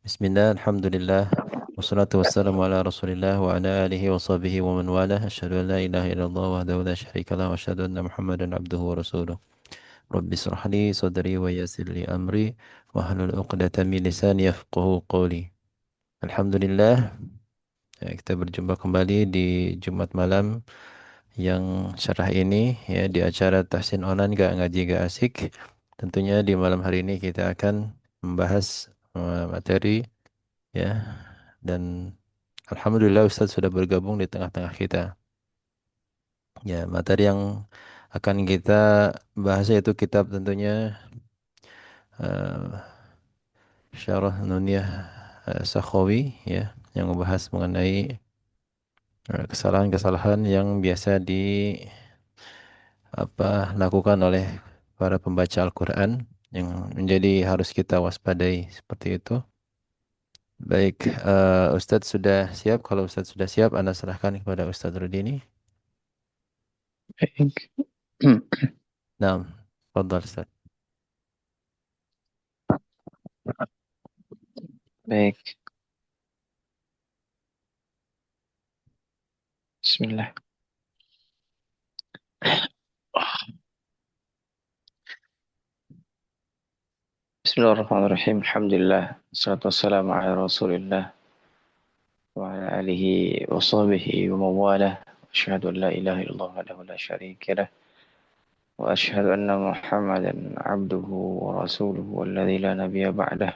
Bismillah, alhamdulillah, wassalatu wassalamu ala rasulillah wa ala alihi wa sahbihi wa man walah. Asyhadu an la ilaha illallah wahdahu la syarika lah wa asyhadu anna Muhammadan abduhu wa rasuluh. Rabbi israh li sadri wa yassir li amri wa hlul 'uqdatam min lisani yafqahu qawli. Alhamdulillah, kita berjumpa kembali di Jumat malam yang cerah ini ya di acara Tahsin Online Gak Ngaji Gak Asik. Tentunya di malam hari ini kita akan membahas materi ya, dan Alhamdulillah Ustadz sudah bergabung di tengah-tengah kita. Ya, materi yang akan kita bahas yaitu kitab tentunya uh, Syarah Nuniyah Sakhawi ya, yang membahas mengenai kesalahan-kesalahan yang biasa lakukan oleh para pembaca Al-Quran yang menjadi harus kita waspadai seperti itu. Baik, Ustadz sudah siap. Kalau Ustadz sudah siap, Anda serahkan kepada Ustadz Rudini. Baik. Nah, fadhal Ustadz. Baik. Bismillah. Bismillahirrahmanirrahim. Alhamdulillah. Wassalatu wassalamu ala Rasulillah wa ala alihi wa sahbihi wa mawalah. Asyhadu an la ilaha illallah wahdahu la syarika lah wa asyhadu anna Muhammadan abduhu wa rasuluhu alladzi la nabiyya ba'dah.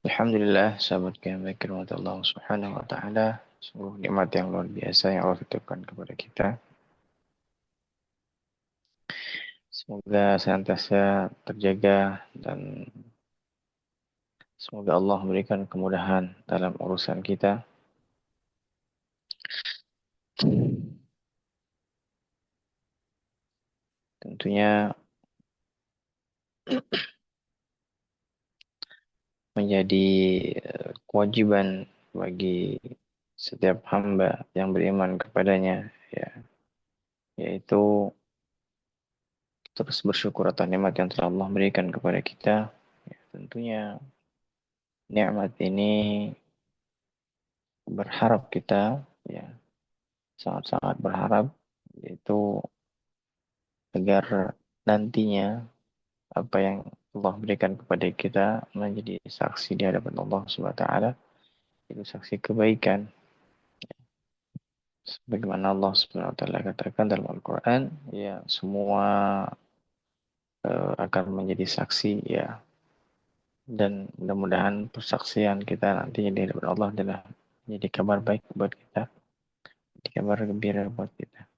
Alhamdulillah, sahabat yang baik rahmat Allah Subhanahu wa taala. Sungguh nikmat yang luar biasa yang Allah titipkan kepada kita. Semoga senantiasa terjaga dan semoga Allah memberikan kemudahan dalam urusan kita. Tentunya menjadi kewajiban bagi setiap hamba yang beriman kepadanya, ya, yaitu terus bersyukur atas nikmat yang telah Allah berikan kepada kita. Ya, tentunya nikmat ini berharap kita, ya, sangat-sangat berharap, yaitu agar nantinya apa yang Allah berikan kepada kita menjadi saksi di hadapan Allah Subhanahu wa taala, itu saksi kebaikan. Sebagaimana Allah Subhanahu wa taala katakan dalam Al-Qur'an, ya, semua akan menjadi saksi, ya. Dan mudah-mudahan persaksian kita nantinya di hadapan Allah adalah menjadi kabar baik buat kita, jadi kabar gembira buat kita.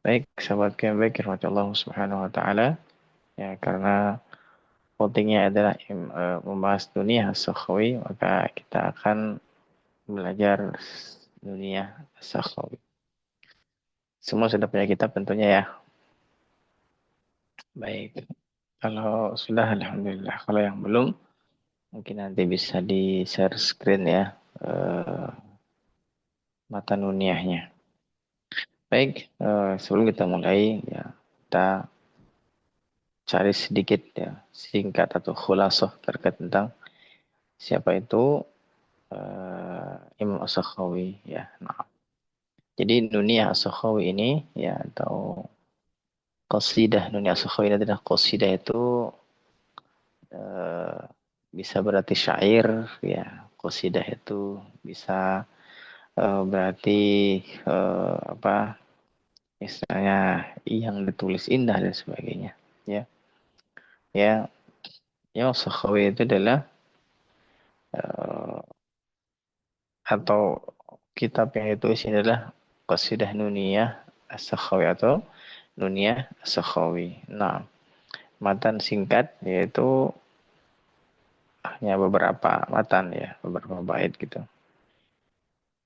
Baik, sahabat yang baik, rahmat Allah Subhanahu wa taala, ya, karena pentingnya adalah membahas dunia sakhawi, maka kita akan belajar dunia sakhawi. Semua sudah punya kitab tentunya, ya. Baik. Kalau sudah, alhamdulillah. Kalau yang belum, mungkin nanti bisa di-share screen, ya, mata nuniyahnya. Baik, sebelum kita mulai, ya, kita cari sedikit, ya, singkat atau khulasah terkait tentang siapa itu Imam As-Sakhawi, ya. Nah, jadi Nuniyah As-Sakhawi ini, ya, atau qasidah Nuniyah As-Sakhawi ini adalah qasidah itu eh, bisa berarti syair, ya. Qasidah itu bisa berarti apa misalnya yang ditulis indah dan sebagainya, ya, ya. Ya, Sakhawi itu adalah uh, atau kitab yang itu isinya adalah Qasidah Nuniyah As-Sakhawi atau Nuniyah As-Sakhawi. Nah, matan singkat yaitu hanya beberapa matan, ya, beberapa bait gitu.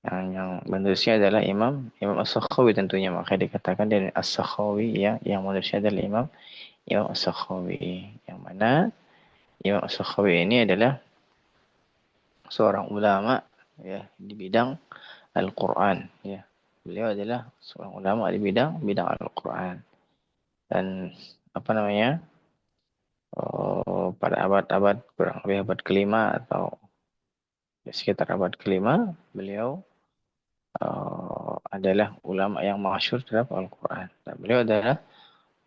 Yang menulisnya adalah Imam As-Sakhawi tentunya, maka dikatakan dari As-Sakhawi, ya, yang menulisnya adalah Imam As-Sakhawi. Yang mana Imam As-Sakhawi ini adalah seorang ulama, ya, di bidang Al-Quran, ya. Beliau adalah seorang ulama di bidang Al-Quran. Dan apa namanya, pada abad-abad kurang lebih abad kelima atau sekitar abad kelima, beliau adalah ulama yang masyhur terhadap Al-Quran. Dan beliau adalah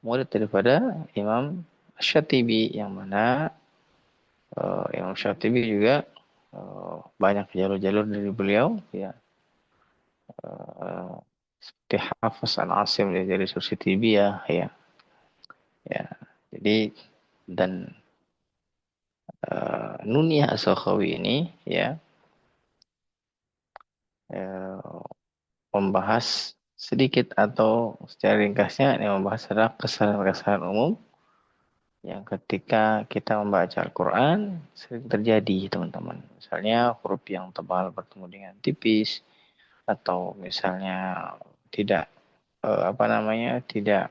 murid daripada Imam Syatibi, yang mana Imam Syatibi juga banyak jalur-jalur dari beliau, ya, seperti Hafiz An-Asim dari Syatibi, ya. Jadi, dan Nuniyah As-Sakhawi ini, ya, uh, membahas sedikit atau secara ringkasnya ini membahas adalah kesalahan-kesalahan umum yang ketika kita membaca Al-Quran sering terjadi, teman-teman. Misalnya huruf yang tebal bertemu dengan tipis, atau misalnya tidak tidak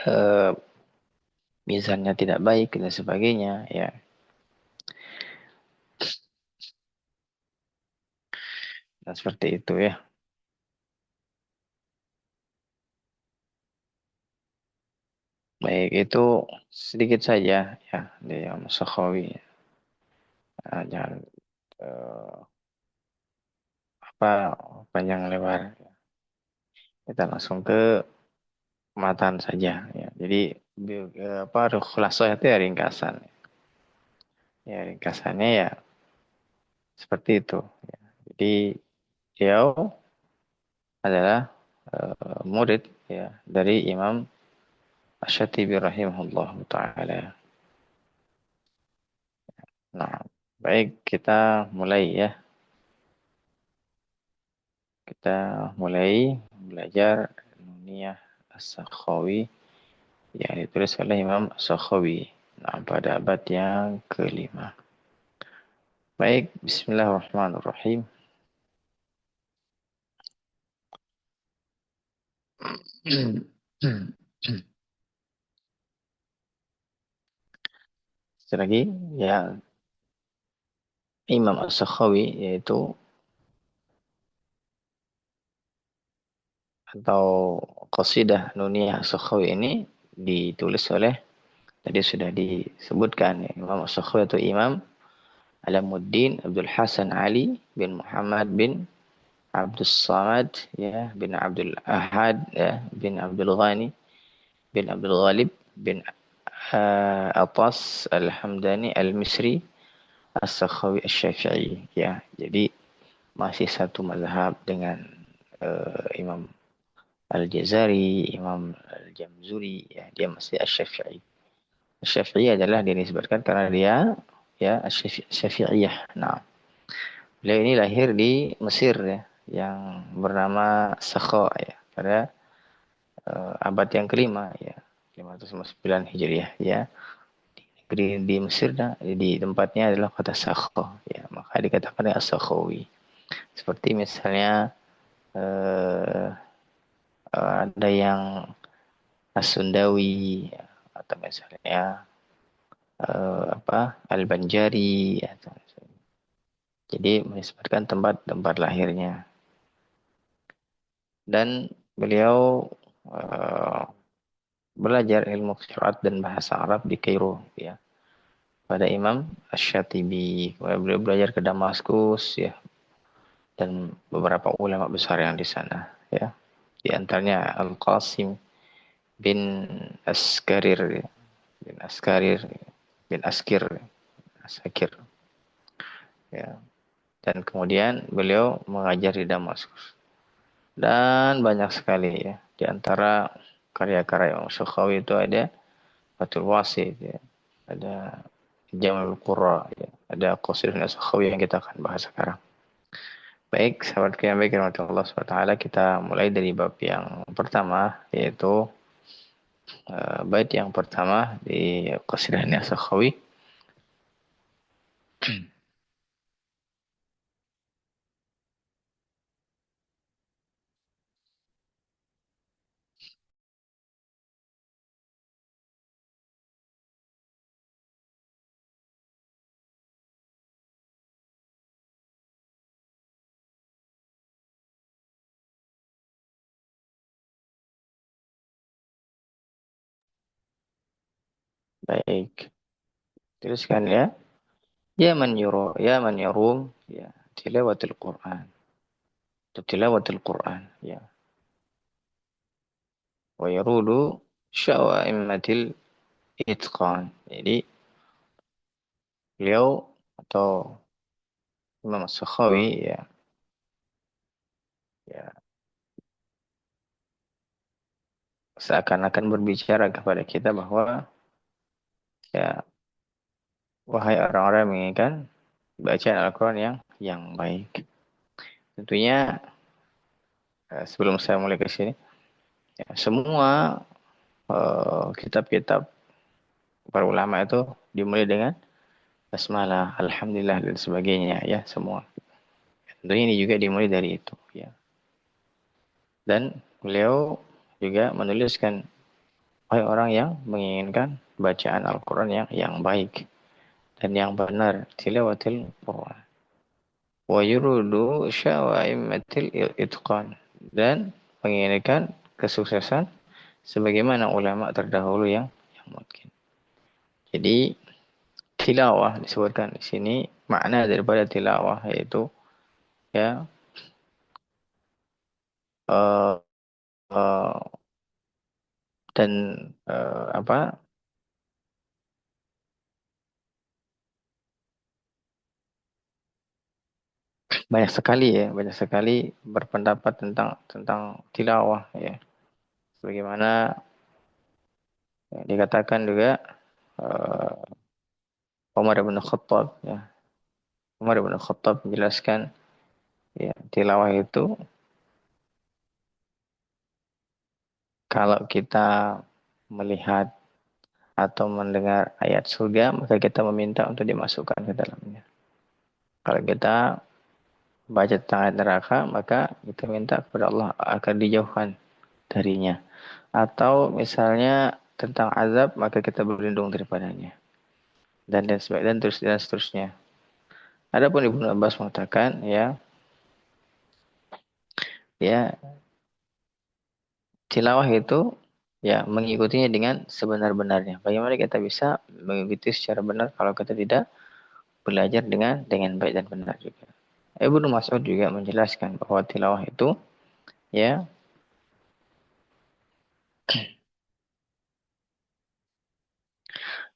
uh, mizannya tidak baik dan sebagainya, ya. Dan seperti itu, ya. Baik, itu sedikit saja, ya, di Imam Sakhawi. Jangan uh, panjang lebar. Kita langsung ke matan saja, ya. Jadi khulasalah itu ya ringkasan. Ya, ringkasannya ya seperti itu. Ya. Jadi beliau adalah murid, ya, dari Imam Asy-Syatibi rahimahullah taala. Nah, baik, kita mulai, ya. Kita mulai belajar Nuniyah As-Sakhawi yang ditulis oleh Imam As-Sakhawi. Nah, pada abad yang kelima. Baik, bismillahirrahmanirrahim. Sekali lagi, ya, Imam As-Sakhawi, yaitu atau qasidah Nuniyah As-Sakhawi ini ditulis oleh, tadi sudah disebutkan, ya, Imam As-Sakhawi atau Imam Alamuddin Abdul Hasan Ali bin Muhammad bin Abdul Samad, ya, bin Abdul Ahad, ya, bin Abdul Ghani bin Abdul Ghalib bin Atas Al-Hamdani Al-Misri As-Sakhawi Asy-Syafi'i, ya. Jadi masih satu mazhab dengan Imam Al-Jazari, Imam Al-Jamzuri, ya, dia masih Asy-Syafi'i. Asy-Syafi'i adalah dinisbatkan karena dia, ya, Asy-Syafi'iyah. Nah, beliau ini lahir di Mesir, ya, yang bernama Sakha, ya, pada abad yang kelima, ya, 509 Hijriah, ya. Di Mesir, nah, di tempatnya adalah kota Sakha, ya, maka dikatakan As-Sakhawi. Seperti misalnya ada yang As-Sundawi, ya, atau misalnya Al-Banjari, atau jadi menisbatkan tempat-tempat lahirnya. Dan beliau uh, belajar ilmu syariat dan bahasa Arab di Kairo, ya, pada Imam Asy-Syatibi. Beliau belajar ke Damaskus, ya, dan beberapa ulama besar yang di sana, ya. Di antaranya Al-Qasim bin Askarir, ya, bin Askarir, bin Askir, Asakir, ya. Dan kemudian beliau mengajar di Damaskus. Dan banyak sekali, ya. Di antara karya-karya Imam Syukhawi itu ada Fathul Wasit, ya. Ada Jamul Qurra, ya. Ada Qasidah Syukhawi yang kita akan bahas sekarang. Baik, sahabat yang baik, Allah SWT, kita mulai dari bab yang pertama, yaitu bait yang pertama di Qasidah Syukhawi. Baik. Teruskan ya. Ya man yarum ya tilawatil Quran. Tilawatil Quran ya. Wa yarudu syawa'immatil itqan. Jadi beliau atau Imam As-Sakhawi ya, ya seakan-akan berbicara kepada kita bahwa ya wahai orang-orang yang menginginkan bacaan Al-Quran yang baik. Tentunya sebelum saya mulai ke sini, ya, semua kitab-kitab para ulama itu dimulai dengan basmalah, alhamdulillah dan sebagainya ya semua. Tentunya ini juga dimulai dari itu ya. Dan beliau juga menuliskan wahai orang yang menginginkan bacaan Al-Quran yang baik dan yang benar, tilawatil Quran. Wa yurudu syawa'immatil itqan, dan menginginkan kesuksesan sebagaimana ulama terdahulu yang mungkin. Jadi tilawah disebutkan di sini, makna daripada tilawah yaitu ya uh, uh, dan apa banyak sekali berpendapat tentang tilawah ya. Sebagaimana ya, dikatakan juga uh, Umar bin Khattab ya. Umar bin Khattab menjelaskan ya, tilawah itu kalau kita melihat atau mendengar ayat surga, maka kita meminta untuk dimasukkan ke dalamnya. Kalau kita baca tentang ayat neraka, maka kita minta kepada Allah agar dijauhkan darinya. Atau misalnya tentang azab, maka kita berlindung daripadanya. Dan seterusnya. Adapun Ibnu Abbas mengatakan ya tilawah itu ya mengikutinya dengan sebenar-benarnya. Bagaimana kita bisa mengikuti secara benar kalau kita tidak belajar dengan baik dan benar juga. Ibnu Mas'ud juga menjelaskan bahwa tilawah itu ya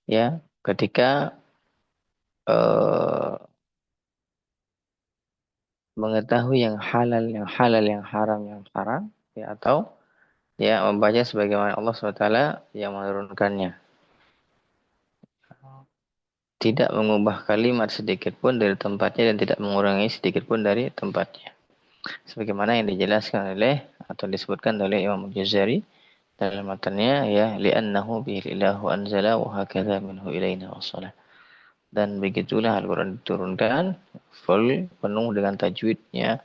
ya ketika uh, mengetahui yang halal, yang haram ya, atau ya membaca sebagaimana Allah SWT yang menurunkannya. Tidak mengubah kalimat sedikit pun dari tempatnya dan tidak mengurangi sedikit pun dari tempatnya. Sebagaimana yang dijelaskan oleh atau disebutkan oleh Imam Al-Jazari dalam matanya ya li'annahu bihil ilahu anzala wa hakadha minhu ilaina wassalah. Dan begitulah Al-Quran diturunkan full, penuh dengan tajwidnya,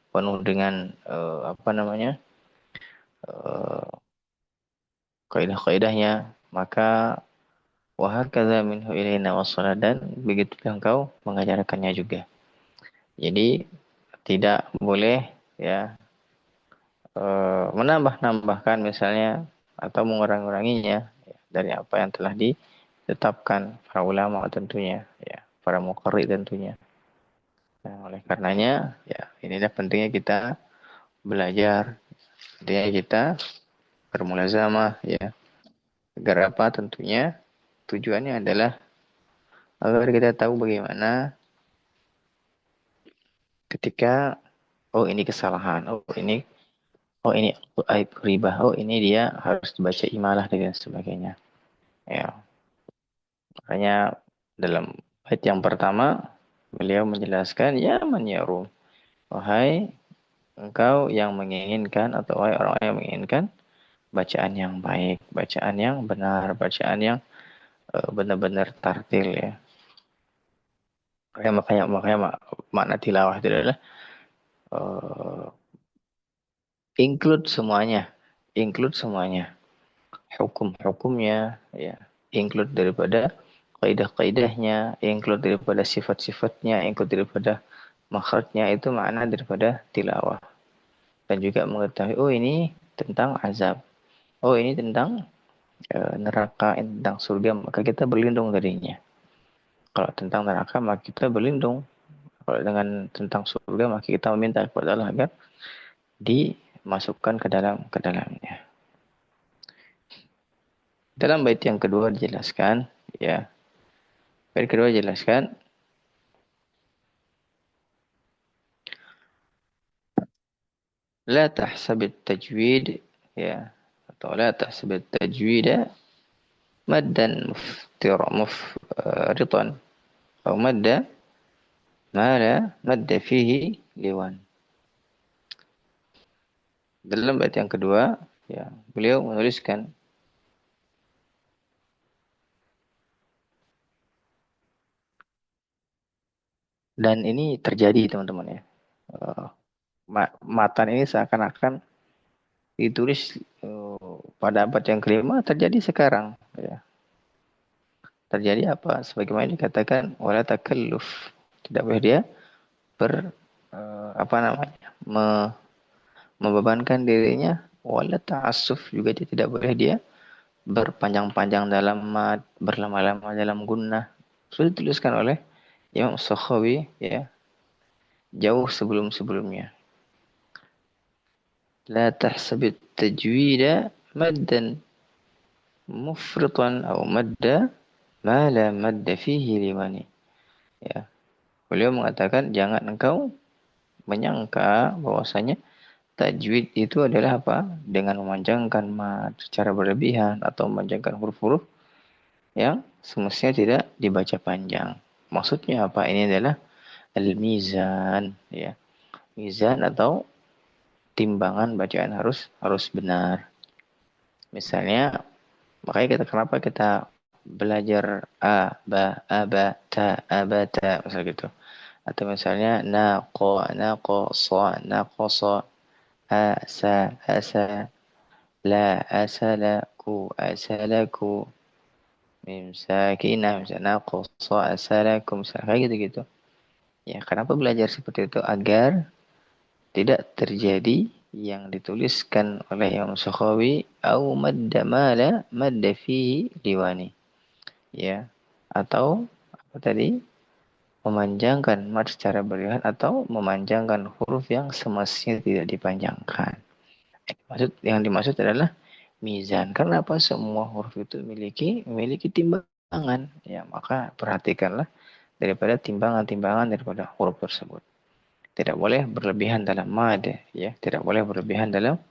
penuh dengan apa namanya kaidah-kaidahnya, maka wa hakadha minhu ilaina wassalah, dan begitulah engkau mengajarkannya juga. Jadi tidak boleh ya menambah-nambahkan misalnya atau mengurangi-uranginya ya, dari apa yang telah ditetapkan para ulama tentunya ya, para muqarri tentunya. Nah, oleh karenanya ya inilah pentingnya kita belajar, pentingnya kita bermulazamah ya. Agar apa? Tentunya tujuannya adalah agar kita tahu bagaimana ketika ini kesalahan, ini aib riba, ini dia harus dibaca imalah dan sebagainya. Ya, makanya dalam ayat yang pertama beliau menjelaskan ya man yarum, wahai engkau yang menginginkan atau wahai orang yang menginginkan bacaan yang baik, bacaan yang benar, bacaan yang benar-benar tartil ya. Makanya makna tilawah itu adalah uh, include semuanya, hukum-hukumnya ya, include daripada kaidah-kaidahnya, include daripada sifat-sifatnya, include daripada makhrajnya, itu makna daripada tilawah. Dan juga mengetahui ini tentang azab, ini tentang neraka, tentang surga, maka kita berlindung darinya. Kalau tentang neraka, maka kita berlindung. Kalau dengan tentang surga, maka kita meminta kepada Allah agar dimasukkan ke dalamnya. Dalam bait yang kedua dijelaskan, ya. Bait kedua dijelaskan, la tahsabit tajwid, ya, atau la tahsabit tajwida maddan mufritan atau madda ma la madda fihi liwan. Dalam bait yang kedua, ya, beliau menuliskan, dan ini terjadi teman-teman ya. Uh, Matan ini seakan-akan ditulis pada abad yang kelima, terjadi sekarang. Ya. Terjadi apa? Sebagaimana dikatakan, wala takalluf. Tidak boleh dia apa namanya, membebankan dirinya, wala ta'assuf, juga dia tidak boleh dia berpanjang-panjang dalam mad, berlama-lama dalam gunnah. Sudah dituliskan oleh Imam Sakhawi, ya, jauh sebelum-sebelumnya. La tahsabit tajwida maddan mufritan atau madda ma la madda fihi limani. Ya. Beliau mengatakan jangan engkau menyangka bahwasanya tajwid itu adalah apa? Dengan memanjangkan mad secara berlebihan atau memanjangkan huruf-huruf yang semestinya tidak dibaca panjang. Maksudnya apa? Ini adalah al-mizan, ya. Mizan atau timbangan bacaan harus benar. Misalnya, makanya kenapa kita belajar a ba ta misal gitu. Atau misalnya naqasa, asa, la asalaku, asalaku, mim sakinah, misalnya naqasa asalakum, misalnya kayak gitu-gitu. Ya, kenapa belajar seperti itu? Agar tidak terjadi yang dituliskan oleh Imam Sakhawi, au madda mala madda fihi liwani. Ya, atau apa tadi? Memanjangkan mad secara berlebihan atau memanjangkan huruf yang semestinya tidak dipanjangkan. Yang dimaksud adalah mizan. Karena apa? Semua huruf itu memiliki timbangan. Ya, maka perhatikanlah daripada timbangan-timbangan daripada huruf tersebut. Tidak boleh berlebihan dalam mad, ya. Tidak boleh berlebihan dalam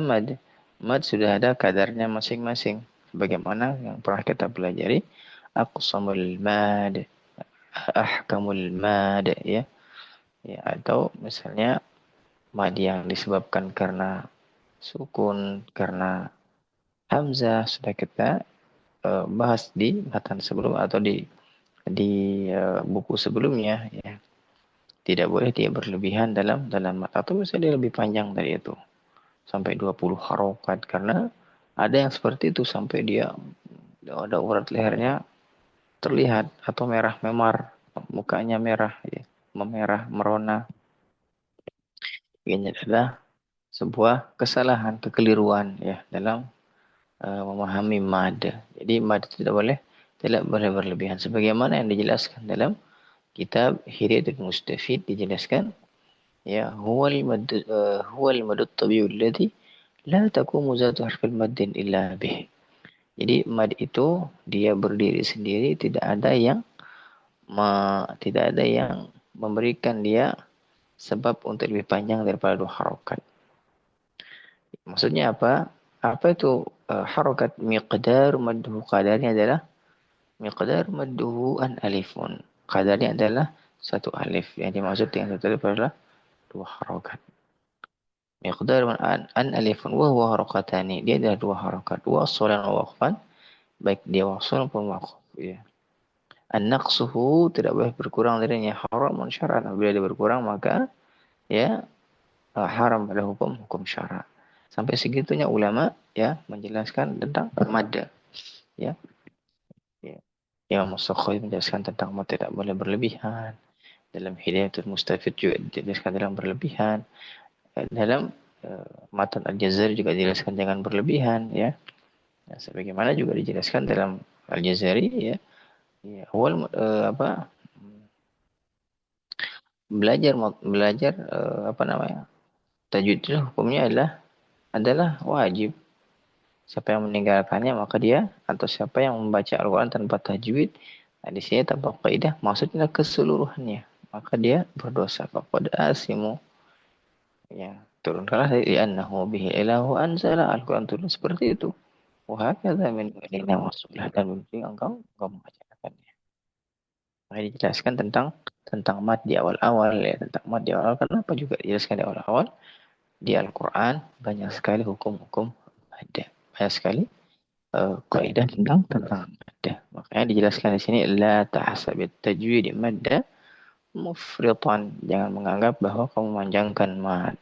mad. Mad sudah ada kadarnya masing-masing. Bagaimana yang pernah kita pelajari, aqsamul mad, ahkamul mad, ya. Ya, atau misalnya mad yang disebabkan karena sukun, karena hamzah, sudah kita bahas di matan sebelum atau di buku sebelumnya, ya. Tidak boleh dia berlebihan dalam mata, atau bisa dia lebih panjang dari itu sampai 20 harokat, karena ada yang seperti itu sampai dia ada urat lehernya terlihat atau merah memar, mukanya merah, ya, memerah merona. Ini adalah sebuah kesalahan, kekeliruan, ya, dalam memahami mad. Jadi mad tidak boleh berlebihan sebagaimana yang dijelaskan dalam kitab Hidayatul Mustafid. Dijelaskan, ya, huwal madud tabi'ul ladzi la taqumu zatu harfil maddin illa bih. Jadi mad itu dia berdiri sendiri, tidak ada yang memberikan dia sebab untuk lebih panjang daripada 2 harokat. Maksudnya apa? Apa itu harokat? Miqdar madduhu, kadarnya adalah miqdar madduhu an alifun. Kadarnya adalah 1 alif. Yang dimaksud dengan 1 alif adalah 2 harokat. Miqdar an alifun wa huwa harakatani. Dia adalah 2 harakat. Wassalan wa waqfan. Baik dia wasal maupun waqf, ya. An-naqsuhu, tidak boleh berkurang darinya, haramun syar'an. Bila dia berkurang maka, ya, haram pada hukum syara. Sampai segitunya ulama, ya, menjelaskan tentang mad, ya. Ya. Imam As-Sakhawi menjelaskan tentang mad tidak boleh berlebihan. Dalam Hidayatul Mustafid juga dijelaskan dalam berlebihan. Dalam Matan Al-Jazari juga dijelaskan jangan berlebihan, ya. Ya, sebagaimana juga dijelaskan dalam Al-Jazari ya, ya awal apa belajar belajar apa namanya tajwid itu hukumnya adalah wajib. Siapa yang meninggalkannya maka dia atau siapa yang membaca Al-Quran tanpa tajwid, nah, di sini tanpa kaidah maksudnya keseluruhannya, maka dia berdosa. Faqad asimu ya turunkanlah dari annahu bihi ilahu anzala Al-Quran turun seperti itu. Wah kata min ilina wasulah dan mungkin engkau membacakannya. Maka dijelaskan tentang mat di awal-awal ya tentang mat di awal kenapa juga dijelaskan di awal-awal di Al-Quran banyak sekali hukum-hukum ada banyak sekali kaidah tentang madda. Makanya dijelaskan di sini la tahsabit tajwid madda mufritan. Jangan menganggap bahwa kamu memanjangkan mad.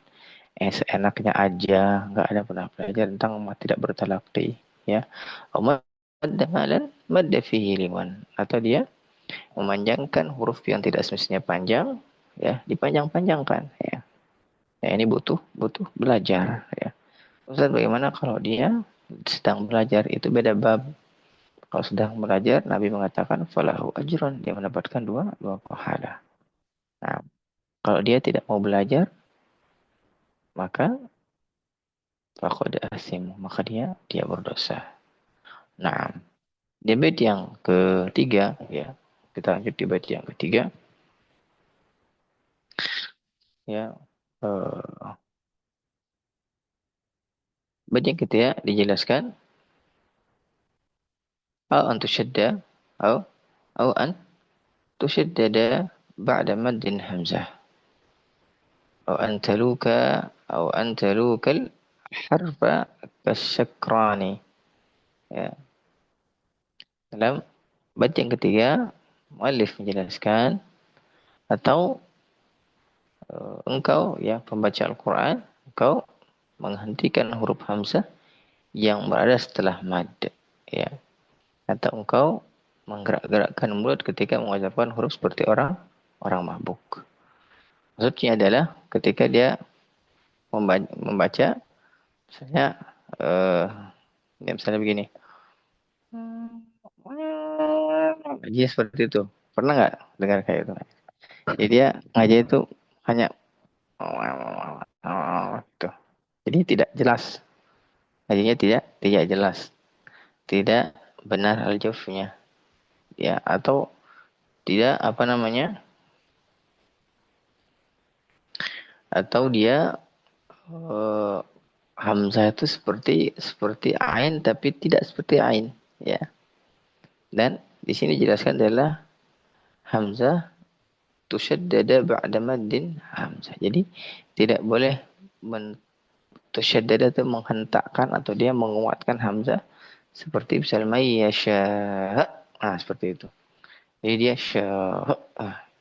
Seenaknya aja, nggak ada pernah belajar tentang mad tidak bertalaqi, ya. Madda malan madda fihi liman. Atau dia memanjangkan huruf yang tidak semestinya panjang, ya, dipanjang-panjangkan, ya. Ya, ini butuh butuh belajar, ya. Ustaz, bagaimana kalau dia sedang belajar itu beda bab. Kalau sedang belajar, Nabi mengatakan falahu ajrun, dia mendapatkan dua pahala. Nah, kalau dia tidak mau belajar, maka faqad asim, maka dia berdosa. Nah, di bait yang ketiga ya. Kita lanjut di bait yang ketiga ya. Bait yang ketiga dijelaskan au an tushadda au au an tushaddada ba'da maddin hamzah au an taluka au an talukal harfa kasyakrani ya. Dalam bait yang ketiga, muallif menjelaskan atau engkau ya pembaca Al-Quran, engkau menghentikan huruf hamzah yang berada setelah mad, ya. Atau engkau menggerak-gerakkan mulut ketika mengucapkan huruf seperti orang orang mabuk. Maksudnya adalah ketika dia membaca misalnya eh ya misalnya begini. Jadi seperti itu. Pernah nggak dengar kayak itu? Jadi dia ngaji itu hanya gitu. Jadi tidak jelas. Ngajinya tidak jelas. Tidak benar aljufnya. Ya, atau tidak apa namanya? Atau dia eh, hamzah itu seperti seperti ain tapi tidak seperti ain, ya. Dan di sini dijelaskan adalah hamzah tusyaddada ba'da maddin hamzah. Jadi tidak boleh tusyaddada itu menghentakkan atau dia menguatkan hamzah seperti misalnya yasha. Nah, seperti itu. Jadi dia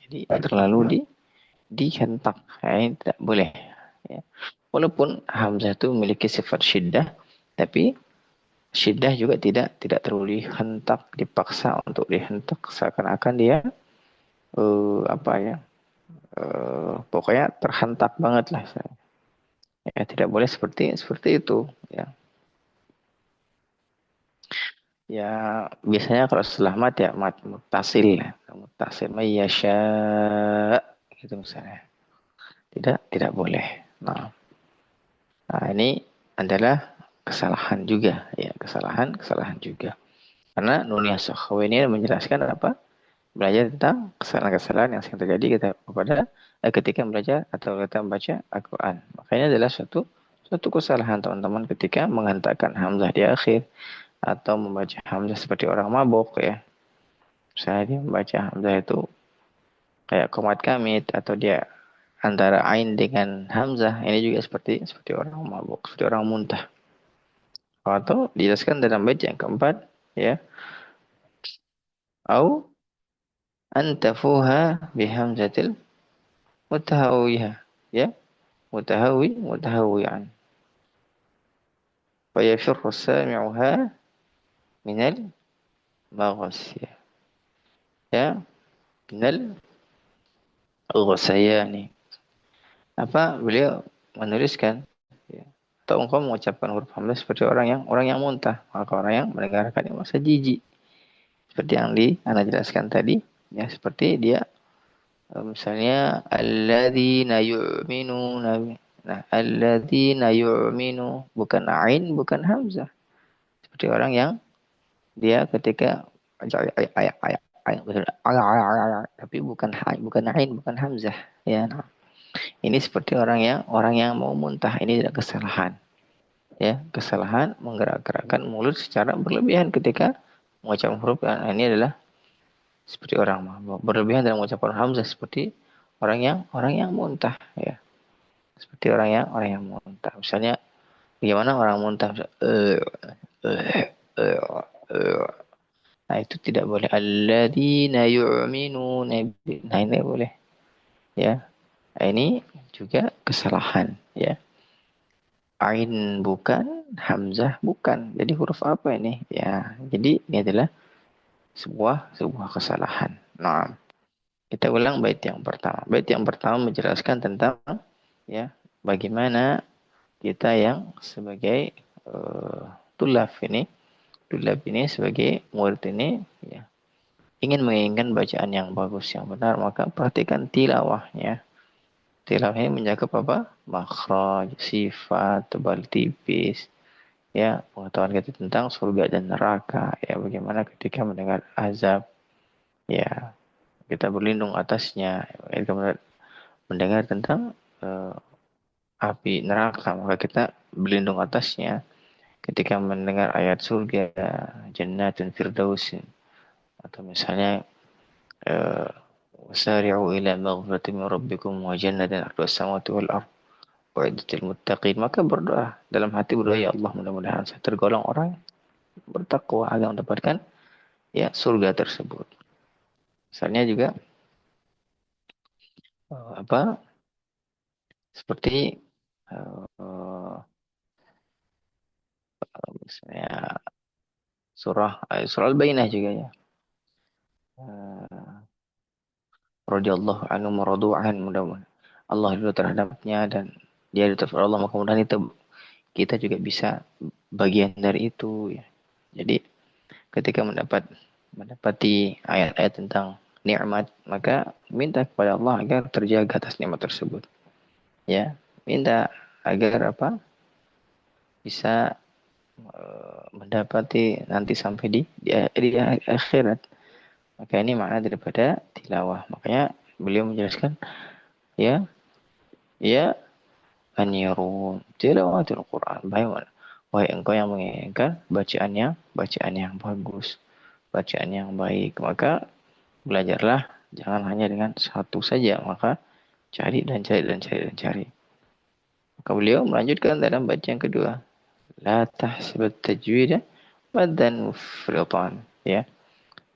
jadi terlalu dihentak. Ini tidak boleh. Ya. Walaupun hamzah itu memiliki sifat syiddah, tapi syiddah juga tidak terlalu dihentak, dipaksa untuk dihentak seakan-akan dia apa ya? Pokoknya terhentak banget lah. Ya, tidak boleh seperti itu. Ya, ya biasanya kalau setelah mat ya mat mutasil ya, mutasil mayyasha gitu misalnya. Tidak boleh. Nah, ini adalah kesalahan juga ya, kesalahan juga. Karena Nuniyah Sakhawi ini menjelaskan apa? Belajar tentang kesalahan-kesalahan yang sering terjadi kita kepada ketika belajar atau kita membaca Al-Quran. Makanya adalah suatu kesalahan teman-teman ketika menghantarkan hamzah di akhir atau membaca hamzah seperti orang mabuk ya. Misalnya dia membaca hamzah itu kayak komat kamit atau dia antara ain dengan hamzah ini juga seperti orang mabuk, seperti orang muntah. Atau dijelaskan dalam bait yang keempat ya, au antafuha bihamzatil mutahawiyah ya, mutahawiyan. Fa yafirru sami'uha minal maghasiyah. Ya, minal ghasayani. Apa beliau menuliskan ya, Atau engkau mengucapkan huruf hamzah seperti orang yang muntah, maka orang yang mendengarkannya merasa jijik. Seperti yang Anda jelaskan tadi, ya seperti dia misalnya alladzina yu'minuna. Nah, alladzina yu'minu bukan ain, bukan hamzah. Seperti orang yang dia ketika tapi bukan ain, bukan hamzah. Ya, nah. Ini seperti orang yang mau muntah. Ini tidak kesalahan. Ya, kesalahan menggerak-gerakkan mulut secara berlebihan ketika mengucapkan huruf. Nah, ini adalah seperti orang berlebihan dalam mengucapkan hamzah seperti orang yang muntah. Ya, seperti orang yang muntah. Misalnya, bagaimana orang muntah? Nah, itu tidak boleh. Alladzina yu'minuna. Nah, ini boleh. Ya, nah, ini juga kesalahan. Ya, ain bukan, hamzah bukan. Jadi huruf apa ini? Ya, jadi ini adalah sebuah kesalahan. Nah, kita ulang bait yang pertama. Bait yang pertama menjelaskan tentang ya bagaimana kita yang sebagai tulab ini sebagai murid ini ya ingin menginginkan bacaan yang bagus yang benar, maka perhatikan tilawahnya. Tilawah ini mencakup apa? Makhraj, sifat, tebal tipis, ya pengetahuan kita tentang surga dan neraka, ya bagaimana ketika mendengar azab, ya kita berlindung atasnya. Kita mendengar tentang api neraka, maka kita berlindung atasnya. Ketika mendengar ayat surga, jannatun firdaus, atau misalnya wasari'u ila maghfirati min rabbikum wa jannatin arduha as-samawati wal ardh uiddatil muttaqin, maka berdoa dalam hati, berdoa, ya Allah, mudah-mudahan saya tergolong orang bertakwa agar mendapatkan ya surga tersebut. Misalnya juga apa seperti uh, misalnya surah Al-Bainah juga ya. Radhiyallahu anhu maradu'an, mudah-mudahan Allah ridho terhadapnya dan dia ridho terhadap Allah, maka mudah-mudahan itu kita juga bisa bagian dari itu ya. Jadi ketika mendapati ayat-ayat tentang nikmat, maka minta kepada Allah agar terjaga atas nikmat tersebut. Ya, minta agar apa? Bisa mendapati nanti sampai di akhirat. Maka ini makna daripada tilawah. Makanya beliau menjelaskan ya, ya An-Nirun tilawatul Quran. Wahai engkau yang menginginkan bacaan yang bagus, bacaan yang baik, maka belajarlah jangan hanya dengan satu saja, maka cari dan cari dan cari dan cari. Maka beliau melanjutkan dalam bacaan yang kedua, la tahsibat tajwida madan mufritan, ya.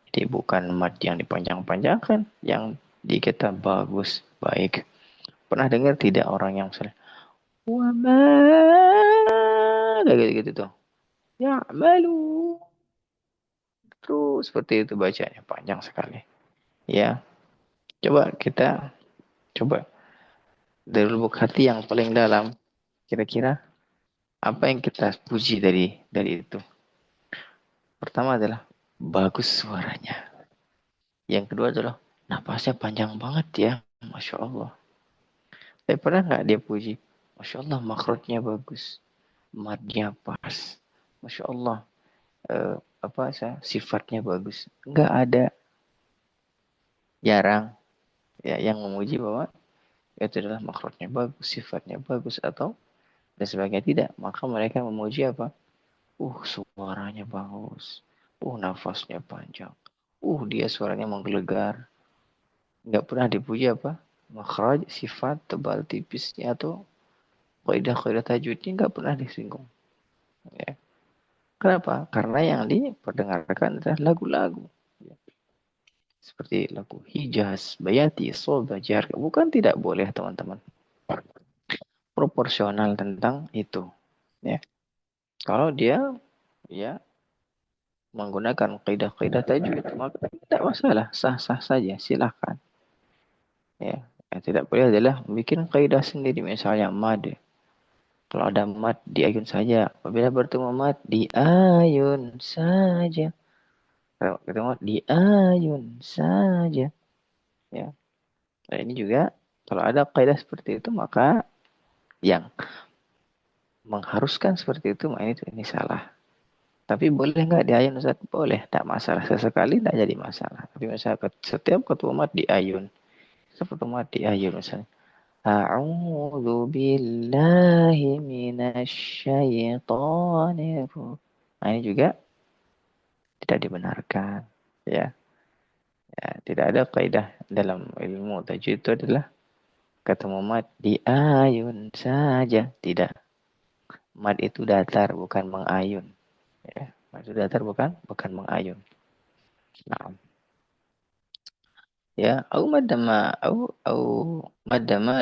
Jadi bukan mad yang dipanjang-panjangkan, yang dikata bagus, baik. Pernah dengar tidak orang yang misalnya wama kayak gitu tuh. Ya malu. Terus seperti itu bacanya panjang sekali. Ya, coba kita coba dari lubuk hati yang paling dalam, kira-kira apa yang kita puji dari itu? Pertama adalah bagus suaranya. Yang kedua adalah napasnya panjang banget ya, masya Allah. Tapi pernah nggak dia puji? Masya Allah, makrotnya bagus, madnya pas, masya Allah, sifatnya bagus. Nggak ada, jarang ya yang memuji bahwa itu adalah makrotnya bagus, sifatnya bagus atau dan sebagainya, tidak. Maka mereka memuji apa? Suaranya bagus. Nafasnya panjang. Dia suaranya menggelegar. Nggak pernah dipuji apa? Makhraj, sifat, tebal tipisnya atau kaidah-kaidah tajwidnya nggak pernah disinggung. Ya. Kenapa? Karena yang diperdengarkan adalah lagu-lagu. Ya. Seperti lagu Hijaz, Bayati, Soba, Jar. Bukan tidak boleh teman-teman. Proporsional tentang itu. Ya. Kalau dia ya menggunakan kaidah-kaidah tajwid, maka tidak masalah, sah-sah saja, silakan. Ya, yang tidak boleh adalah bikin kaidah sendiri, misalnya mad. Kalau ada mad diayun saja. Apabila bertemu mad diayun saja. Kalau ketemu mad diayun saja. Ya. Nah, ini juga kalau ada kaidah seperti itu maka yang mengharuskan seperti itu ini salah. Tapi boleh nggak diayun Ustaz? Boleh, tidak masalah. Sesekali tidak jadi masalah. Tapi misalnya setiap ketemu mad diayun. Setiap ketemu mad diayun misalnya. A'udzu billahi minasyaitonir. Nah, ini juga tidak dibenarkan. Ya, ya, tidak ada kaidah dalam ilmu tajwid itu adalah ketemu mad diayun saja. Tidak. Mad itu datar bukan mengayun. Ya, mad itu datar bukan mengayun. Nah, ya, au madama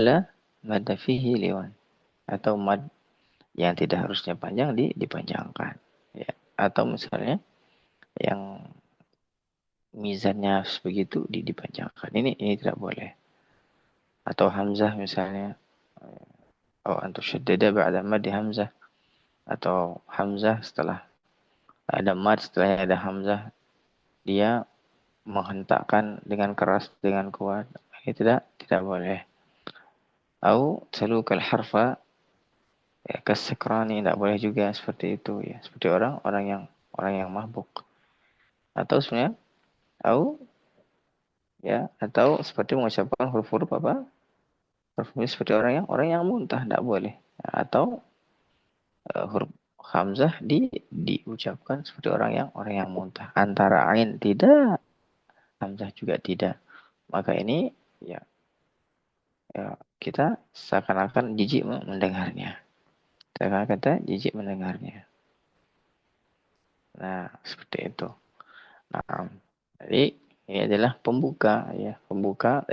la madda fihi liwan atau mad yang tidak harusnya panjang dipanjangkan. Ya, atau misalnya yang mizannya begitu dipanjangkan. Ini tidak boleh. Atau hamzah misalnya atau antu syaddada ba'da mad di hamzah atau hamzah setelah ada mad setelahnya ada hamzah dia menghentakkan dengan keras dengan kuat. Ini tidak boleh. Au salukal harfa ya kasakrani tidak boleh juga seperti itu ya. Seperti orang yang mabuk. Atau sebenarnya au ya atau seperti mengucapkan huruf-huruf apa? Huruf seperti orang yang muntah tidak boleh. Atau huruf hamzah diucapkan seperti orang yang muntah. Antara ain tidak, hamzah juga tidak. Maka ini ya, ya kita seakan-akan jijik mendengarnya. Seakan-akan kita jijik mendengarnya. Nah, seperti itu. Nah, jadi ini adalah pembuka ya, pembuka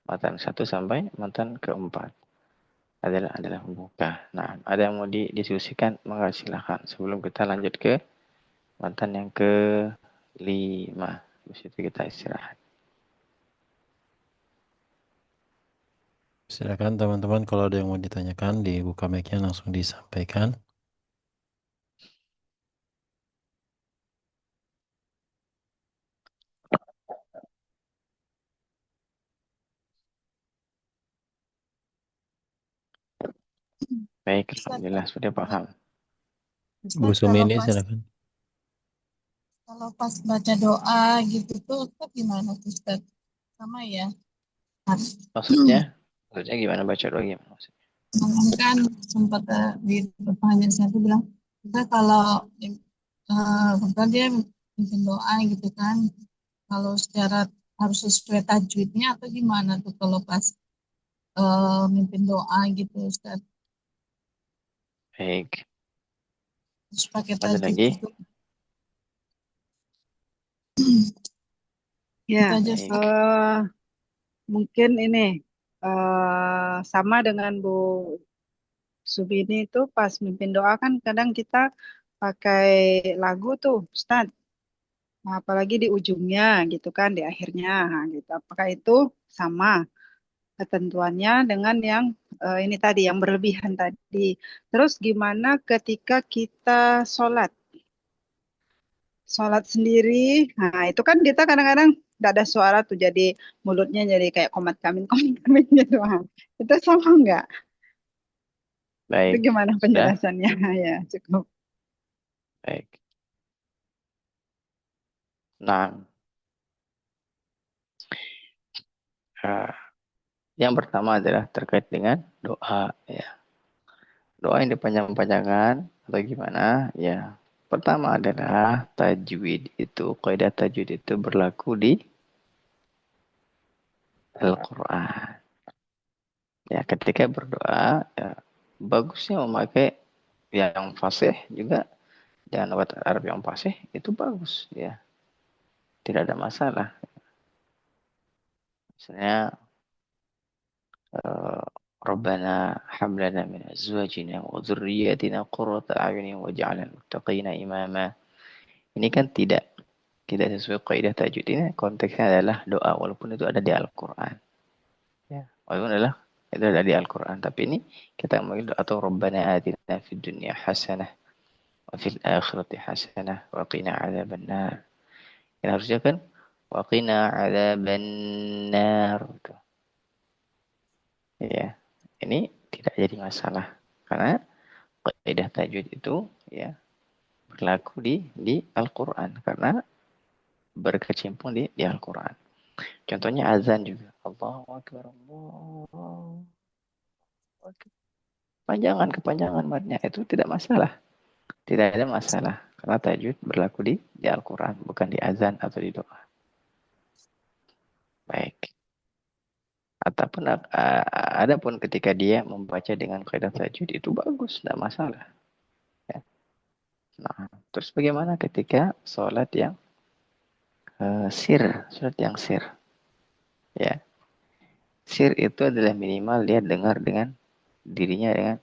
matan 1 sampai matan keempat adalah pembuka. Nah, ada yang mau didiskusikan, maka silakan sebelum kita lanjut ke matan yang ke-5. Habis itu kita istirahat. Silakan teman-teman kalau ada yang mau ditanyakan dibuka mic-nya langsung disampaikan. Baik, Ustaz, alhamdulillah sudah paham. Bu Ustaz, Sumi ini silakan. kalau pas baca doa gitu tuh Ustaz gimana tuh Ustaz? Sama ya. Maksudnya? Maksudnya gimana baca doa gimana maksudnya? Kan sempat di pertanyaan saya tuh bilang, Ustaz kalau kan dia bikin doa gitu kan, kalau secara harus sesuai tajwidnya atau gimana tuh kalau pas mimpin doa gitu Ustaz, Baik. harus pakai Ada tajwid lagi? gitu. Ya, Itu aja Ustaz. Baik. mungkin ini sama dengan Bu Subini itu pas mimpin doa kan kadang kita pakai lagu tuh, Ustaz. Nah, apalagi di ujungnya gitu kan, di akhirnya nah, gitu. Apakah itu sama ketentuannya dengan yang ini tadi, yang berlebihan tadi? Terus gimana ketika kita sholat? Sholat sendiri, nah itu kan kita kadang-kadang nggak ada suara tuh, jadi mulutnya jadi kayak komat kamin gitu. Nah, itu sama nggak? Itu Baik. gimana Sudah? penjelasannya? Ya, cukup. Baik. Nah, eh, yang pertama adalah terkait dengan doa ya. Doa yang dipanjang-panjangkan atau gimana? Ya. Pertama adalah tajwid itu, kaidah tajwid itu berlaku di Al-Qur'an. Ya, ketika berdoa ya, bagusnya memakai yang fasih juga dan lewat Arab yang fasih itu bagus ya. Tidak ada masalah. Misalnya Rabbana hablana min azwajina wa dzurriyyatina qurrata a'yunin waj'alna lil muttaqina imama. Ini kan tidak sesuai kaidah tajwid. Ini konteksnya adalah doa walaupun itu ada di Al-Qur'an. Ya, walaupun adalah Itu ada di Al-Quran. Tapi ini kita mengambil atau Rabbana atina fid dunya hasanah wa fil akhirati hasanah wa qina adzabannar. Ini harusnya kan wa qina adzabannar. Ya, ini tidak jadi masalah karena kaidah tajwid itu ya berlaku di Al-Quran karena berkecimpung di Al-Quran. Contohnya azan juga. Allahu Akbar, Allahu Akbar. Kepanjangan matnya itu tidak masalah. Tidak ada masalah. Karena tajwid berlaku di Al-Quran, bukan di azan atau di doa. Baik. Ataupun adapun ketika dia membaca dengan kaidah tajwid itu bagus, tidak masalah. Ya. Nah, terus bagaimana ketika sholat yang sholat yang sir? Ya, sir itu adalah minimal dia dengar dengan dirinya dengan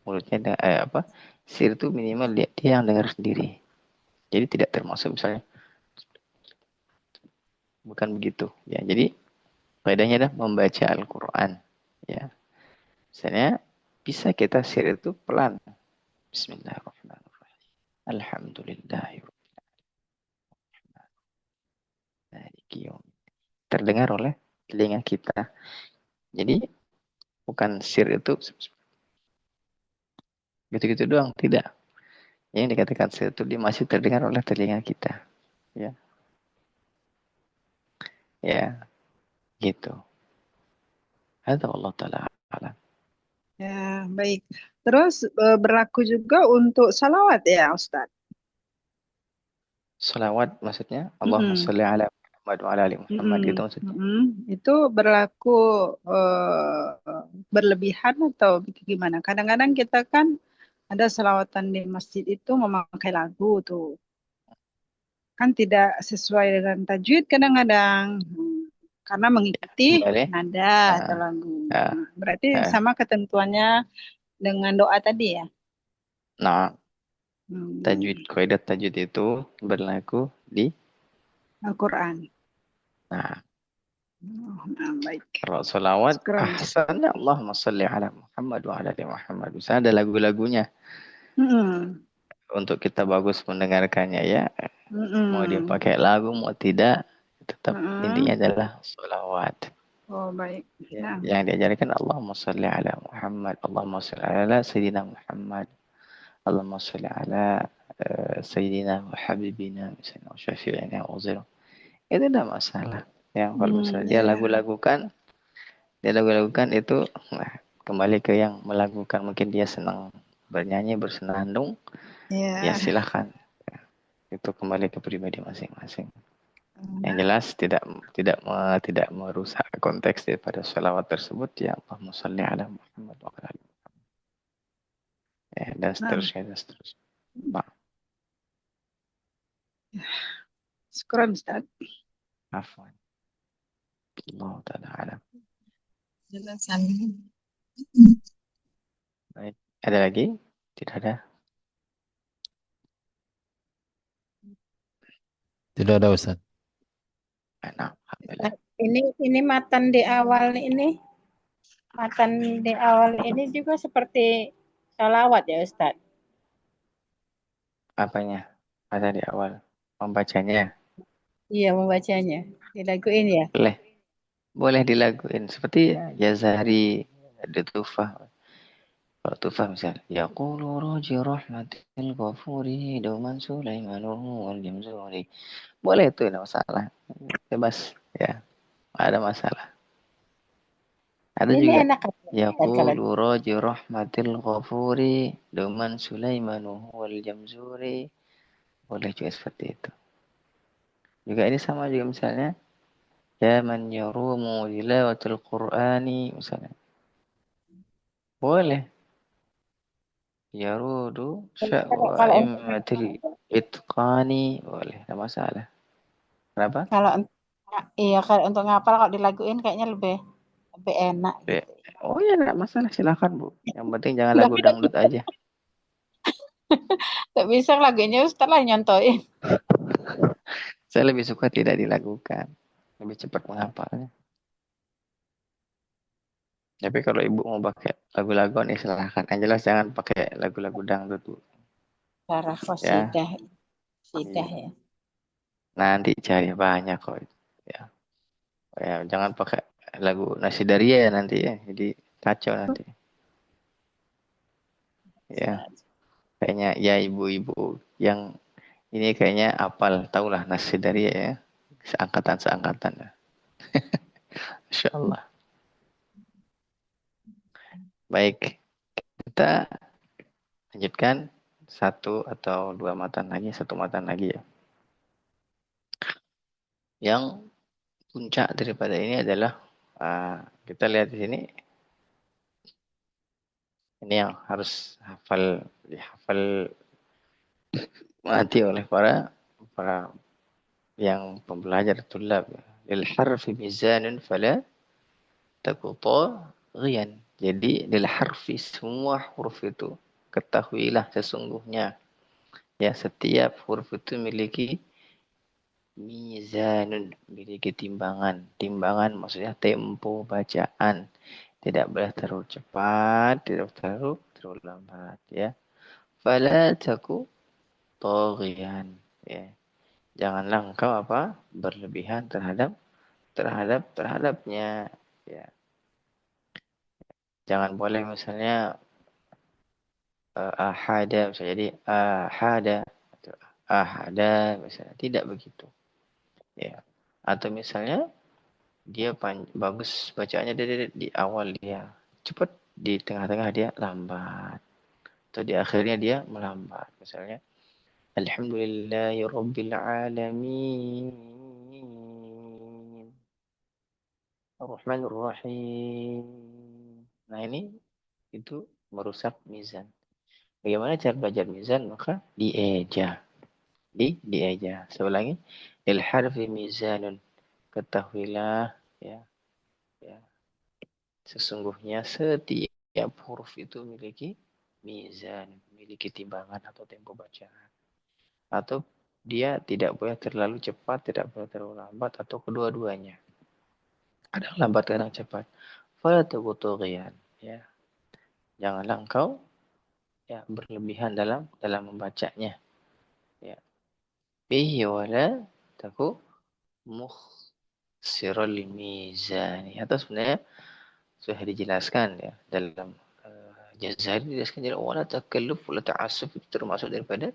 mulutnya dengan, sir itu minimal dia yang dengar sendiri. Jadi tidak termasuk misalnya bukan begitu ya. Jadi kaidahnya adalah membaca Al-Qur'an ya. Misalnya bisa kita sir itu pelan. Bismillahirrahmanirrahim. Alhamdulillahirrahmanirrahim. Terdengar oleh telinga kita. Jadi bukan sir itu gitu-gitu doang, tidak. Yang dikatakan sir itu dia masih terdengar oleh telinga kita. Ya. Ya, gitu. Hadza Allah taala alam. Ya, baik. Terus berlaku juga untuk salawat ya, Ustaz. Salawat maksudnya Allahumma sholli ala Muhammad wa ala ali Muhammad gitu maksudnya. Itu berlaku berlebihan atau gimana? Kadang-kadang kita kan ada selawatan di masjid itu memakai lagu tuh. Kan tidak sesuai dengan tajwid kadang-kadang. Karena mengikuti Kembali. nada atau lagu. Berarti sama ketentuannya dengan doa tadi ya? Nah, kaidah tajwid itu berlaku di Al-Quran. Nah, baik. Kalau salawat, ahsannya Allahumma sholli ala Muhammad wa ala ali Muhammad. Bisa ada lagu-lagunya. Untuk kita bagus mendengarkannya ya. Mau dia pakai lagu, mau tidak, tetap intinya adalah salawat. Oh, baik. Ya, yang diajarkan Allahumma sholli ala Muhammad, Allahumma sholli ala Sayyidina Muhammad, Allahumma sholli ala Sayyidina wa Habibina, misalnya Syafi'ina wa Zira. Itu tidak masalah. Ya, kalau misalnya dia lagu-lagukan itu kembali ke yang melakukan, mungkin dia senang bernyanyi bersenandung, ya silahkan. Itu kembali ke pribadi masing-masing. Yang jelas tidak merusak konteks daripada sholawat tersebut ya Allahumma sholli ala Muhammad wa ala ali Muhammad. Ya, dan seterusnya. Pak. Syukran Ustaz. Afwan. Allah taala alam. Baik, ada lagi? Tidak ada. Tidak ada Ustaz. Ini matan di awal ini. Matan di awal ini juga seperti sholawat ya Ustaz? Apanya? Ada di awal membacanya? Iya, membacanya. Dilaguin ya? Boleh dilaguin. Seperti Jazari, ada Tufah. Kalau Tufah misalnya. Yaqulu roji rahmatil ghafuri dauman Sulaimanu wal jamzuri. Boleh itu, tidak masalah. Bebas. Ya, ada masalah. Ada ini juga. Enak Yaqulu roji rahmatil ghafuri dauman Sulaimanu wal jamzuri. Boleh juga seperti itu. Juga ini sama juga misalnya. Ya man yarumu tilawatul Qur'ani misalnya. Boleh. Yarudu sya'wa immatil itqani. Boleh, tidak masalah. Kenapa? Kalau untuk ngapal kalau dilaguin kayaknya lebih enak. Gitu. Oh ya, tidak masalah, silakan Bu. Yang penting jangan lagu dangdut aja. Tak bisa lagunya Ustaz lah nyontoin. Saya lebih suka tidak dilakukan. Lebih cepat menghafalnya. Tapi kalau ibu mau pakai lagu-lagu nih silahkan. Yang jelas jangan pakai lagu-lagu dangdut Bu. Cara Ya. qasidah, qasidah ya. Nanti cari banyak kok. Ya. Ya, jangan pakai lagu Nasidaria ya nanti ya. Jadi kacau nanti. Ya. Kayaknya ya ibu-ibu yang ini kayaknya apal tahulah Nasidaria ya. Seangkatan-seangkatan. Insya Allah. Baik. Kita lanjutkan satu atau dua matan lagi. Satu matan lagi ya. Yang puncak daripada ini adalah kita lihat di sini. Ini yang harus dihafal mati oleh para yang pembelajar tulab. Lil harfi mizanun fala taku taghiyan. Jadi lil harfi semua huruf itu ketahuilah sesungguhnya ya setiap huruf itu memiliki mizanun, memiliki timbangan. Timbangan maksudnya tempo bacaan. Tidak boleh terlalu cepat, tidak terlalu lambat ya. Fala taku taghiyan ya. Janganlah engkau berlebihan terhadapnya ya. Jangan boleh misalnya ahada bisa jadi ahada atau ahada misalnya tidak begitu ya. Atau misalnya dia bagus bacaannya di awal dia cepat, di tengah-tengah dia lambat, atau di akhirnya dia melambat. Misalnya Alhamdulillahirabbil alamin Ar-Rahmanir Rahim. Nah, ini itu merusak mizan. Bagaimana cara belajar mizan? Maka dieja. Dieja. Saya ulangi. Il harfi mizanun. Ketahuilah ya, ya. Sesungguhnya setiap huruf itu memiliki mizan, memiliki timbangan atau tempo bacaan. Atau dia tidak boleh terlalu cepat, tidak boleh terlalu lambat, atau kedua-duanya. Kadang lambat, kadang cepat. Fala tabutughiyan, ya. Janganlah engkau ya berlebihan dalam membacanya. Ya. Bihi wala taku mukhsirul mizani. Atau sebenarnya sudah dijelaskan ya dalam Jazari dijelaskan jadi wala takalluf wala ta'assuf itu termasuk daripada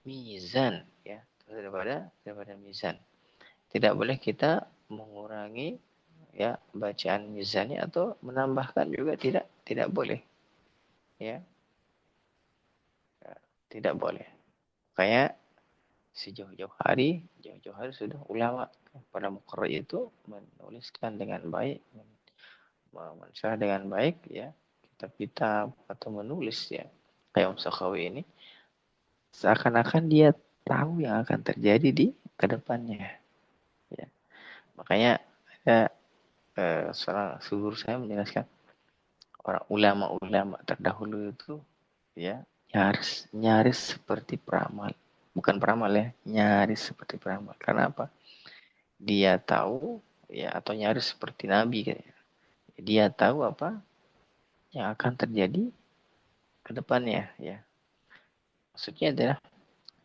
mizan ya, daripada mizan. Tidak boleh kita mengurangi ya bacaan mizannya atau menambahkan juga tidak boleh ya, tidak boleh. Kayak jauh-jauh hari sudah ulama pada muqarrar itu menuliskan dengan baik, mensyarah dengan baik ya, kitab-kitab atau menulis ya. Kayak Sakhawi ini seakan-akan dia tahu yang akan terjadi di kedepannya ya. Makanya ada seorang guru saya menjelaskan orang ulama-ulama terdahulu itu ya nyaris seperti peramal, bukan peramal ya, nyaris seperti peramal. Karena apa? Dia tahu ya, atau nyaris seperti nabi kayaknya. Dia tahu apa yang akan terjadi ke depannya ya. Maksudnya adalah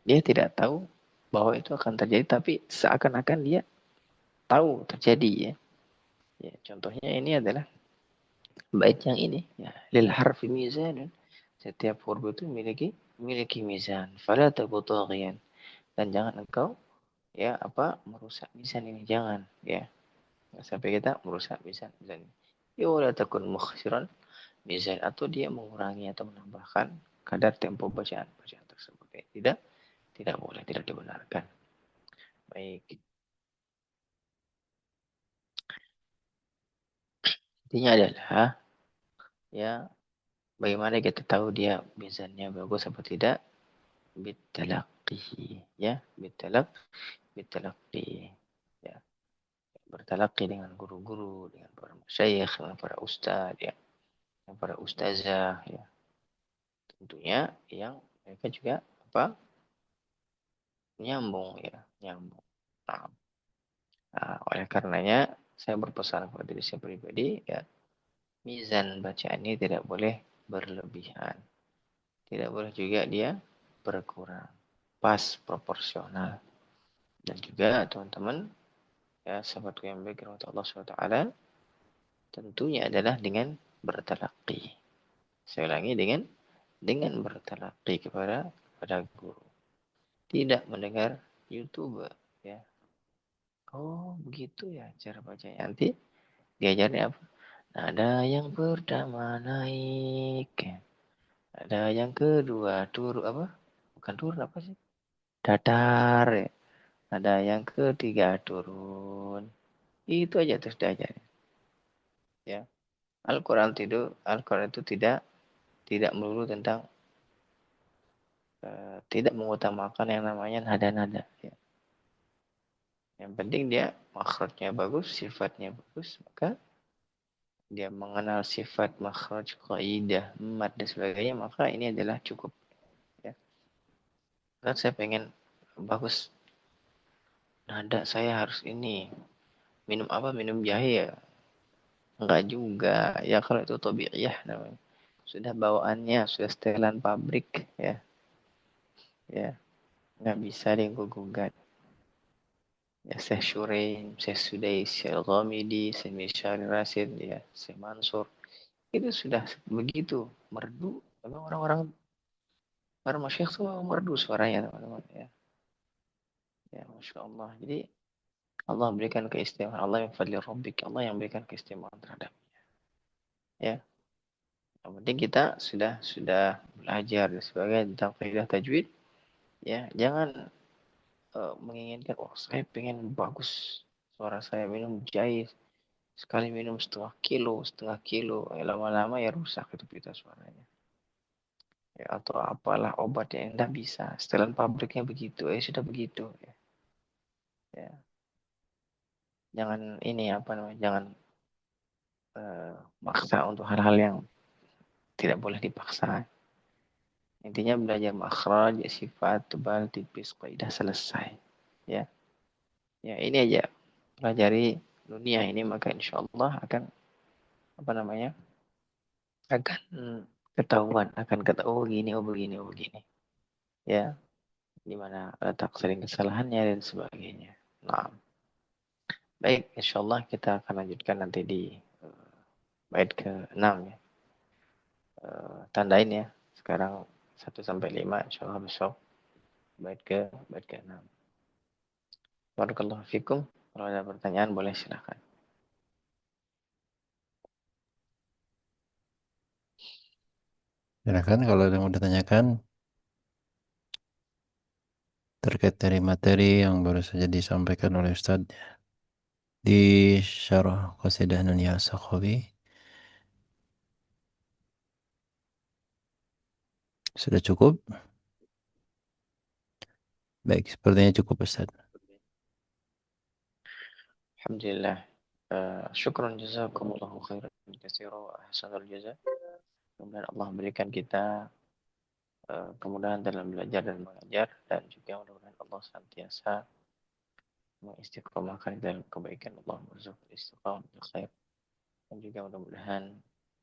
dia tidak tahu bahwa itu akan terjadi, tapi seakan-akan dia tahu terjadi ya. Ya, contohnya ini adalah bait yang ini ya, lil harfi mizanun. Setiap huruf itu memiliki mizan. Fala tabutaghiyan. Dan jangan engkau ya merusak mizan ini, jangan ya. Sampai kita merusak mizan. Ya wala takun mukhsiran mizan, atau dia mengurangi atau menambahkan kadar tempo bacaan tersebut. Tidak boleh, tidak dibenarkan. Baik. Intinya adalah ya bagaimana kita tahu dia mizannya bagus atau tidak? Bitalaqi ya, bitalaqi ya. Bertalaqi dengan guru-guru, dengan para masyayikh, dengan para ustaz ya, dengan para ustazah ya. Tentunya yang mereka juga nyambung ya, nyambung. Nah, oleh karenanya saya berpesan kepada diri saya pribadi ya, Mizan bacaan ini tidak boleh berlebihan. Tidak boleh juga dia berkurang. Pas proporsional. Dan juga teman-teman, ya sahabatku yang baik Allah SWT, tentunya adalah dengan bertalaki. Saya ulangi, dengan bertalaki kepada guru. Tidak mendengar YouTube, ya. Oh, begitu ya cara bacanya. Nanti diajarnya apa? Nada yang pertama naik, ada yang kedua turun apa? Bukan turun apa sih? Datar, ya. Ada yang ketiga turun. Itu aja terus diajarin. Ya. Al-Quran itu tidak melulu tentang tidak mengutamakan yang namanya nada-nada. Ya. Yang penting dia makhrajnya bagus, sifatnya bagus, maka dia mengenal sifat makhraj, kaidah, mat dan sebagainya, maka ini adalah cukup. Ya. Kan saya pengen bagus nada saya harus ini. Minum apa? Minum jahe ya? Enggak juga. Ya kalau itu tabi'iyah namanya. Sudah bawaannya, sudah setelan pabrik ya. Ya, nggak bisa gugat. Ya, Syekh Syurain, Syekh Sudais, Syekh Ghamidi, Syekh Mishari Rasid, ya, Syekh Mansur. Itu sudah begitu merdu. Memang orang-orang para masyayikh itu merdu suaranya teman-teman ya. Ya, Masya Allah. Jadi Allah berikan keistimewaan. Allah yang fadli rabbik. Allah yang berikan keistimewaan terhadap. Ya, yang penting kita sudah belajar dan sebagainya tentang kaidah tajwid. Ya, jangan menginginkan, oh saya pengen bagus suara saya, minum jahe sekali minum setengah kilo, lama-lama ya rusak itu pita suaranya. Ya, atau apalah obat yang tidak bisa, setelan pabriknya begitu, sudah begitu. Ya. Ya. Jangan ini apa namanya, jangan maksa untuk hal-hal yang tidak boleh dipaksa. Intinya belajar makhraj, sifat, tebal, tipis, kaidah selesai. Ya, ya ini aja pelajari dunia ini, maka insya Allah akan apa namanya, akan ketahuan, akan ketahuan, oh begini, oh begini, oh begini. Ya, di mana letak sering kesalahannya dan sebagainya. Nah, baik, insya Allah kita akan lanjutkan nanti di bait ke-6 ya. Tandain ya. Sekarang 1 sampai 5, insya Allah besok bait ke-6. Barakallahu fikum. Kalau ada pertanyaan boleh silakan. Silakan kalau ada yang mau ditanyakan terkait dari materi yang baru saja disampaikan oleh Ustadz di Syarah Qasidah Nunia Sakhawi. Sudah cukup? Baik, sepertinya cukup Ustadz. Alhamdulillah. Syukran jazakumullahu khairan katsira wa ahsanul jaza. Kemudian Allah berikan kita kemudahan dalam belajar dan mengajar, dan juga mudah-mudahan Allah senantiasa mengistiqomahkan dalam kebaikan. Allah merzuqkan istiqamah bil khair, dan juga mudah-mudahan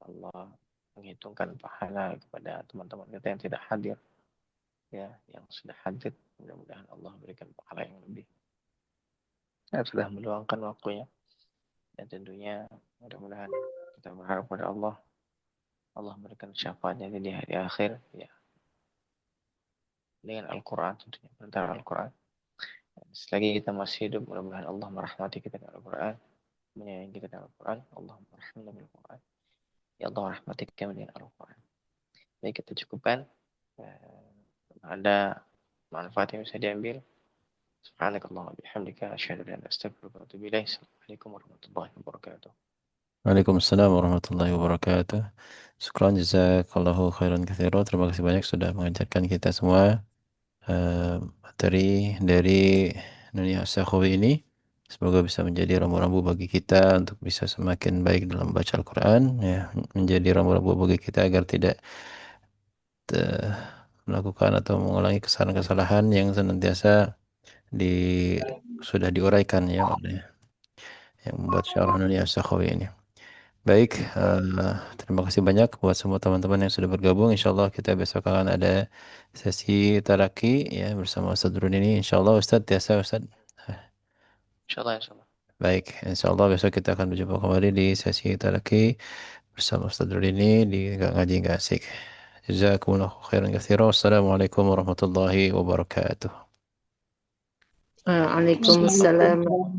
Allah menghitungkan pahala kepada teman-teman kita yang tidak hadir, ya, yang sudah hadir mudah-mudahan Allah berikan pahala yang lebih, yang sudah meluangkan waktunya, dan tentunya mudah-mudahan kita berharap pada Allah, Allah memberikan syafaatnya di hari akhir, ya, dengan Al-Quran, tentunya perintah Al-Quran. Selagi kita masih hidup, mudah-mudahan Allah merahmati kita dengan Al-Quran, menyayangi kita dengan Al-Quran. Allah merahmati dengan Al-Quran. Ya Allah rahmati kami dengan Al-Quran. Baik, kita cukupkan. Ada manfaat yang bisa diambil. Subhanakallah bihamdika asyhadu an la ilaha illa anta astaghfiruka wa atubu ilaik. Assalamualaikum warahmatullahi wabarakatuh. Waalaikumsalam warahmatullahi wabarakatuh. Syukran jazakallahu khairan katsira. Terima kasih banyak sudah mengajarkan kita semua materi dari Nunia Sakhawi ini. Semoga bisa menjadi rambu-rambu bagi kita untuk bisa semakin baik dalam baca Al-Quran, ya, menjadi rambu-rambu bagi kita agar tidak melakukan atau mengulangi kesalahan-kesalahan yang senantiasa sudah diuraikan ya oleh yang membuat syarah Nunia Sakhawi ini. Baik, terima kasih banyak buat semua teman-teman yang sudah bergabung. Insya Allah kita besok akan ada sesi taraki ya bersama Ustaz Rudin ini. Insya Allah Ustaz, biasa Ustaz. Insyaallah, insyaallah. Baik, insya Allah besok kita akan berjumpa kembali di sesi taraki bersama Ustaz Rudin ini di ngaji nggak asik. Jazakumullah khairan katsiran. Wassalamualaikum warahmatullahi wabarakatuh. Waalaikumsalam.